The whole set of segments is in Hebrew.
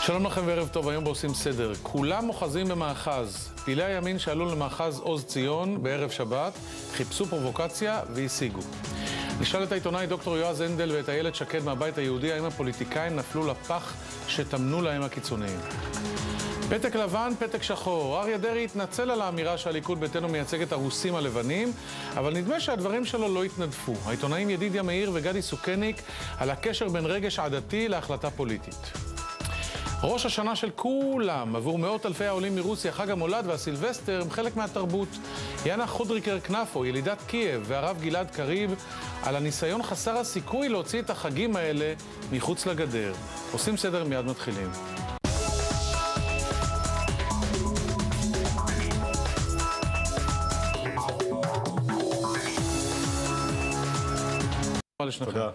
שלום לכם וערב טוב, היום בעושים סדר. כולם מוחזים במאחז. פעילי הימין שעלו למאחז עוז ציון בערב שבת, חיפשו פרובוקציה והשיגו. נשאל את העיתונאי דוקטור יועז הנדל ואת איילת שקד מהבית היהודי, האם הפוליטיקאים נפלו לפח שטמנו להם הקיצוניים. פתק לבן, פתק שחור. אריה דרעי התנצל על האמירה שהליכוד ביתנו מייצג את הרוסים הלבנים, אבל נדמה שהדברים שלו לא התנדפו. העיתונאים ידידיה מאיר וגדי סוכניק על הקשר בין רגש עדתי להחלטה פוליטית. ראש השנה של כולם, עבור מאות אלפי העולים מרוסיה, חג המולד והסילבסטר הם חלק מהתרבות. יאנה חודריקר כנפו, ילידת קייב, והרב גלעד קריב, על הניסיון חסר הסיכוי להוציא את החגים האלה מחוץ לגדר. עושים סדר, מיד מתחילים. תודה.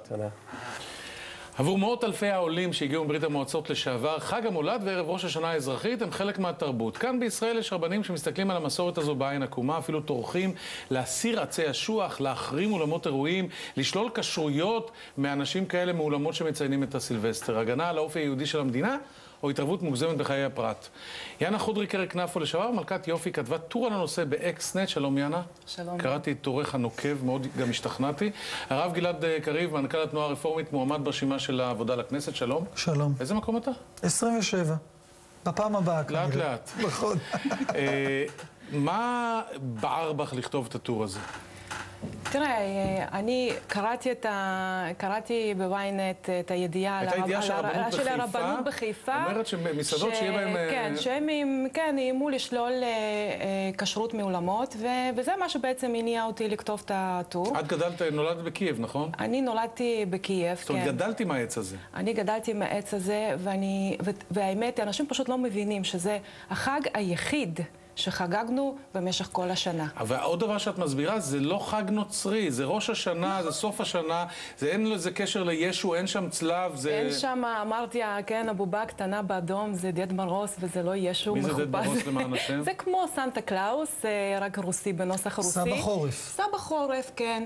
עבור מאות אלפי העולים שהגיעו מברית המועצות לשעבר, חג המולד וערב ראש השנה האזרחית הם חלק מהתרבות. כאן בישראל יש רבנים שמסתכלים על המסורת הזו בעין עקומה, אפילו טורחים להסיר עצי אשוח, להחרים אולמות אירועים, לשלול כשרויות מאנשים כאלה מאולמות שמציינים את הסילבסטר. הגנה על האופי היהודי של המדינה או התערבות מוגזמת בחיי הפרט. יאנה חודריקר כנפו, לשעבר מלכת יופי, כתבה טור על הנושא באקסנט. שלום יאנה. שלום. קראתי את תורך הנוקב, מאוד גם השתכנעתי. הרב גלעד קריב, מנכ"ל התנועה הרפורמית, מועמד ברשימה של העבודה לכנסת. שלום. שלום. איזה מקום אתה? 27. בפעם הבאה כנראה. לאט לאט. נכון. מה בער בך לכתוב את הטור הזה? תראה, אני קראתי בוויינט את הידיעה של הרבנות בחיפה. אומרת שמסעדות שיהיה בהם... כן, שהם איימו לשלול כשרות מאולמות, וזה מה שבעצם הניע אותי לכתוב את הטור. את נולדת בקייב, נכון? אני נולדתי בקייב, כן. זאת אומרת, גדלתי מהעץ הזה. אני גדלתי מהעץ הזה, והאמת, אנשים פשוט לא מבינים שזה החג היחיד שחגגנו במשך כל השנה. אבל עוד דבר שאת מסבירה, זה לא חג נוצרי, זה ראש השנה, זה סוף השנה, אין לזה קשר לישו, אין שם צלב, זה... אין שם, אמרתי, כן, הבובה הקטנה באדום, זה דד מרוס, וזה לא ישו מחופש. מי זה דד מרוס למען השם? זה כמו סנטה קלאוס, רק רוסי בנוסח רוסי. סבא חורף. סבא חורף, כן.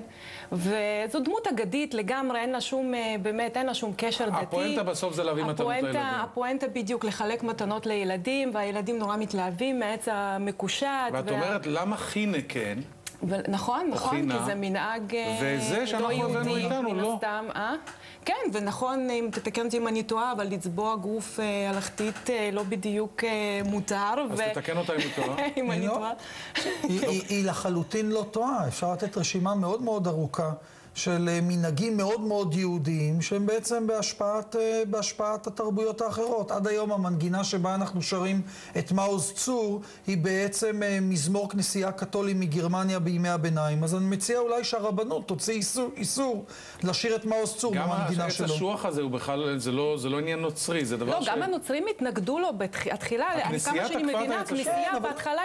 וזו דמות אגדית לגמרי, אין לה שום, באמת, אין לה שום קשר דתי. הפואנטה בסוף זה להביא מתנות לילדים. הפואנטה בדיוק לחלק מתנות לילדים, והילדים נורא מתלהבים מעץ מקושט. ואת אומרת, למה חינה כן? נכון, כי זה מנהג וזה שאנחנו הבאנו איתנו, לא? כן, ונכון, אם תתקן אותי אם אני טועה, אבל לצבוע גוף הלכתית לא בדיוק מותר. אז תתקן אותה אם היא טועה. אם אני טועה. היא לחלוטין לא טועה. אפשר לתת רשימה מאוד מאוד ארוכה של מנהגים מאוד מאוד יהודיים, שהם בעצם בהשפעת התרבויות האחרות. עד היום המנגינה שבה אנחנו שרים את מעוז צור, היא בעצם מזמור כנסייה קתולי מגרמניה בימי הביניים. אז אני מציע אולי שהרבנות תוציא איסור לשיר את מעוז צור במנגינה שלו. גם העץ השוח הזה הוא בכלל, זה לא עניין נוצרי, זה דבר לא, גם הנוצרים התנגדו לו בתחילה, כמה שאני מבינה, הכנסייה בהתחלה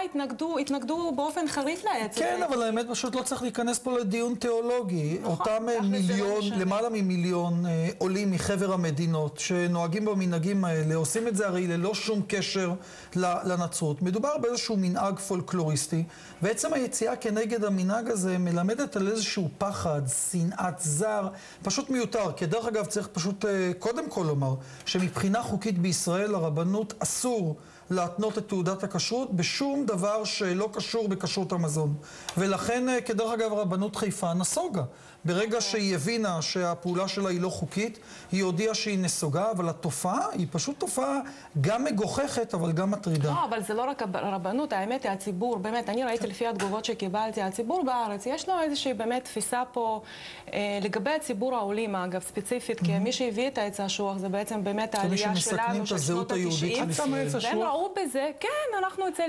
התנגדו באופן חריף לעץ. כן, אבל האמת פשוט לא צריך להיכנס פה לדיון תיאולוגי. אותם למעלה ממיליון עולים מחבר המדינות שנוהגים במנהגים האלה, עושים את זה הרי ללא שום קשר לנצרות. מדובר באיזשהו מנהג פולקלוריסטי, ועצם היציאה כנגד המנהג הזה מלמדת על איזשהו פחד, שנאת זר, פשוט מיותר. כי דרך אגב צריך פשוט קודם כל לומר שמבחינה חוקית בישראל הרבנות אסור להתנות את תעודת הכשרות בשום דבר שלא קשור בכשרות המזון. ולכן, כדרך אגב, רבנות חיפה נסוגה. ברגע שהיא הבינה שהפעולה שלה היא לא חוקית, היא הודיעה שהיא נסוגה, אבל התופעה היא פשוט תופעה גם מגוחכת, אבל גם מטרידה. לא, אבל זה לא רק הרבנות, האמת היא הציבור, באמת, אני ראיתי לפי התגובות שקיבלתי, הציבור בארץ, יש לו איזושהי באמת תפיסה פה לגבי הציבור העולים, אגב, ספציפית, כי מי שהביא את העץ האשוח זה בעצם באמת העלייה שלנו של שנות ה-90. והם ראו בזה, כן, אנחנו אצל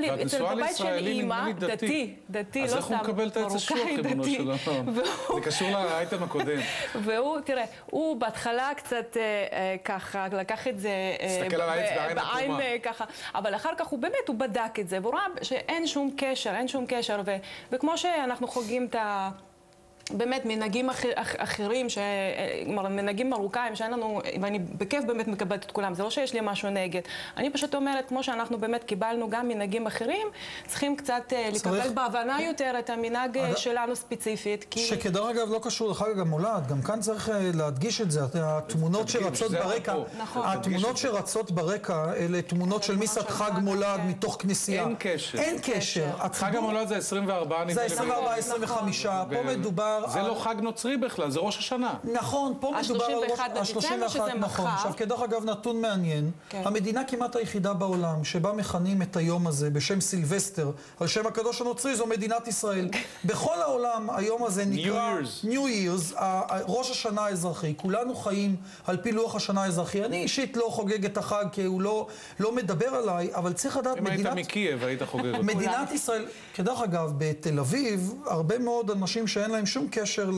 בבית של אימא, דתי, לא סתם אז איך הוא מקבל את העץ האשוח, ריבונו של עולם? זה קשור לאייטם הקודם. והוא, תראה, הוא בהתחלה קצת ככה, לקח את זה תסתכל על העץ בעין עקומה. ככה, אבל אחר כך הוא באמת, הוא בדק את זה, והוא ראה שאין שום קשר, וכמו שאנחנו חוגים באמת מנהגים אחרים, מנהגים מרוקאים, שאין לנו, ואני בכיף באמת מקבלת את כולם, זה לא שיש לי משהו נגד. אני פשוט אומרת, כמו שאנחנו באמת קיבלנו גם מנהגים אחרים, צריכים קצת לקבל בהבנה יותר את המנהג שלנו ספציפית. שכדרך אגב לא קשור לחג המולד, גם כאן צריך להדגיש את זה, התמונות שרצות ברקע, התמונות שרצות ברקע, אלה תמונות של מיסת חג מולד מתוך כנסייה. אין קשר. אין קשר. חג המולד זה 24, זה 24, 25, פה מדובר... זה לא חג נוצרי בכלל, זה ראש השנה. נכון, פה מדובר על ה-31 נכון. עכשיו, כדרך אגב, נתון מעניין, המדינה כמעט היחידה בעולם שבה מכנים את היום הזה בשם סילבסטר, על שם הקדוש הנוצרי, זו מדינת ישראל. בכל העולם היום הזה נקרא New Year's, ראש השנה האזרחי. כולנו חיים על פי לוח השנה האזרחי. אני אישית לא חוגג את החג כי הוא לא מדבר עליי, אבל צריך לדעת אם היית מקייב, היית חוגג אותו. מדינת ישראל, כדרך אגב, בתל אביב, הרבה מאוד אנשים שאין להם שום קשר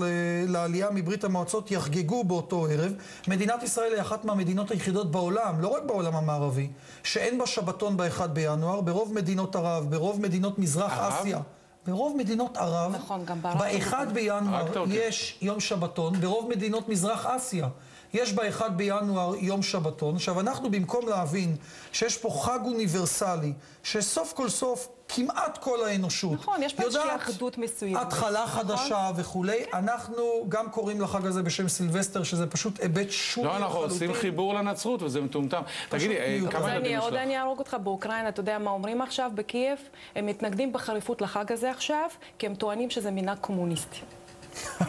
לעלייה מברית המועצות יחגגו באותו ערב. מדינת ישראל היא אחת מהמדינות היחידות בעולם, לא רק בעולם המערבי, שאין בה שבתון ב-1 בינואר, ברוב מדינות ערב, ברוב מדינות מזרח אסיה. ברוב מדינות ערב, נכון, ב-1 בינואר יש יום שבתון, ברוב מדינות מזרח אסיה. יש ב-1 בינואר יום שבתון. עכשיו, אנחנו במקום להבין שיש פה חג אוניברסלי, שסוף כל סוף כמעט כל האנושות נכון, יש פה איזושהי אחדות מסוימת. התחלה חדשה וכולי. אנחנו גם קוראים לחג הזה בשם סילבסטר, שזה פשוט היבט שולי. לא, אנחנו עושים חיבור לנצרות, וזה מטומטם. תגידי, כמה ילדים יש לך? עוד אני ארוג אותך באוקראינה, אתה יודע מה אומרים עכשיו בקייב? הם מתנגדים בחריפות לחג הזה עכשיו, כי הם טוענים שזה מנהג קומוניסטי.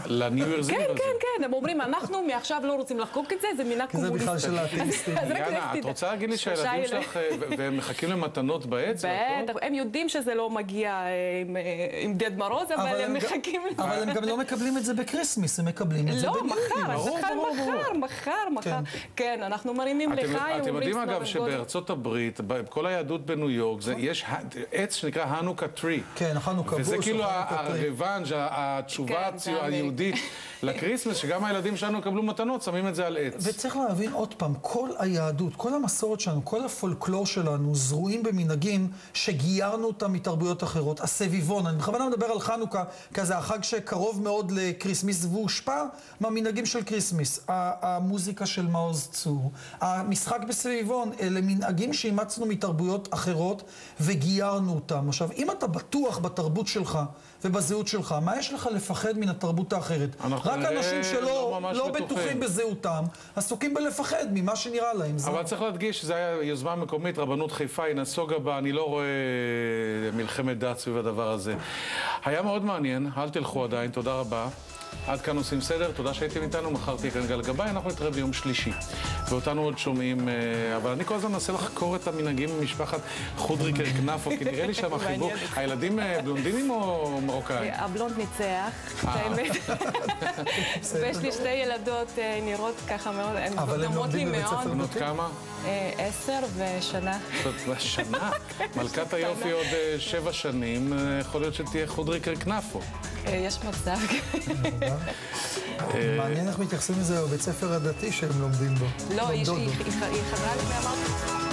לניו ירז איב הזה. כן, כן, כן, הם אומרים, אנחנו מעכשיו לא רוצים לחגוג את זה, זה מנהג קומוניסטי. זה בכלל של האתאיסטים. יאנה, את רוצה להגיד לי שהילדים שלך, והם מחכים למתנות בעץ? בטח, הם יודעים שזה לא מגיע עם דד מרוז, אבל הם מחכים... אבל הם גם לא מקבלים את זה בקריסמס, הם מקבלים את זה בניו לא, מחר. כן, אנחנו מרימים לחיים. אתם יודעים אגב שבארצות הברית, בכל היהדות בניו יורק, יש עץ שנקרא הנוקה טרי. כן, החנוכה בוש. וזה כאילו הרוונג', התשובה היהודית לקריסמס, שגם הילדים שלנו יקבלו מתנות, שמים את זה על עץ. וצריך להבין עוד פעם, כל היהדות, כל המסורת שלנו, כל הפולקלור שלנו, זרועים במנהגים שגיירנו אותם מתרבויות אחרות. הסביבון, אני בכוונה מדבר על חנוכה, כזה החג שקרוב מאוד לקריסמס, והוא הושפע מהמנהגים של קריסמס. המוזיקה של מעוז צור, המשחק בסביבון, אלה מנהגים שאימצנו מתרבויות אחרות וגיירנו אותם. עכשיו, אם אתה בטוח בתרבות שלך ובזהות שלך, מה יש לך לפחד מן התרבות האחרת? רק אנשים שלא לא בטוחים בזהותם, עסוקים בלפחד ממה שנראה להם. אבל צריך להדגיש שזו הייתה יוזמה מקומית, רבנות חיפה, היא נסוגה בה, אני לא רואה מלחמת דת סביב הדבר הזה. היה מאוד מעניין, אל תלכו עדיין, תודה רבה. עד כאן עושים סדר, תודה שהייתם איתנו, מחר תהיה כאן גל גבאי, אנחנו נתראה ביום שלישי. ואותנו עוד שומעים, אבל אני כל הזמן מנסה לחקור את המנהגים ממשפחת חודריקר כנפו, כי נראה לי שם החיבור. הילדים בלונדינים או מרוקאים? הבלונד ניצח, האמת. ויש לי שתי ילדות נראות ככה מאוד, הן דומות לי מאוד. בנות כמה? 10 ושנה. שנה? מלכת היופי עוד 7 שנים, יכול להיות שתהיה חודריקר כנפו. יש מצב. מעניין איך מתייחסים לזה בבית ספר הדתי שהם לומדים בו. לא, היא חזרה לי ואמרתי.